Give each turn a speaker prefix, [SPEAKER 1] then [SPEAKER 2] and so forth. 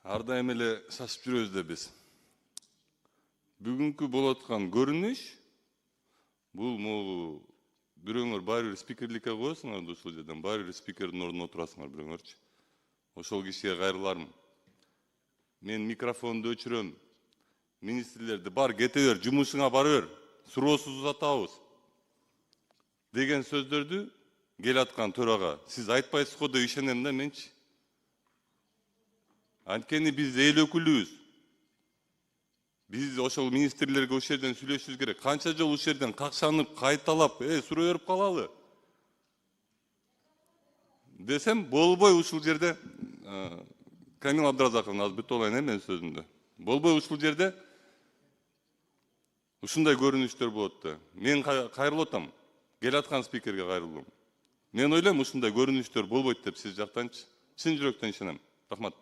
[SPEAKER 1] Ар дайым эле шашып жүрөбүз да биз. Бүгүнкү болуп аткан көрүнүш бул могу бирөөңөр баары бир спикерликке коесуңар да ушул жерден баары бир спикердин ордуна отурасыңар бирөөңөрчү. Ошол кишиге кайрылармын. Мен микрофонду өчүрөм. Министрлерди бар кете бер, жумушуңа бара бер. Суроосуз узатабыз деген сөздөрдү кел аткан төрага сиз айтпайсыз го деп ишенем да менчи. Анткени биз эл өкүлүбүз. Биз ошол министрлерге ошол жерден сүйлөшүбүз керек. Канча жолу ушул жерден какшанып, кайталап, суроо берип калалы десем болбой ушул жерде. Камил Абдыразаковна азыр бүтүп алайын мен сөзүмдү. Болбой ушул жерде ушундай көрүнүштөр болот да. Мен кайрылып атам. Кел аткан спикерге кайрылдым. Мен ойлойм ушундай көрүнүштөр болбойт деп сиз жактанчы. Чын жүрөктөн ишенем. Рахмат.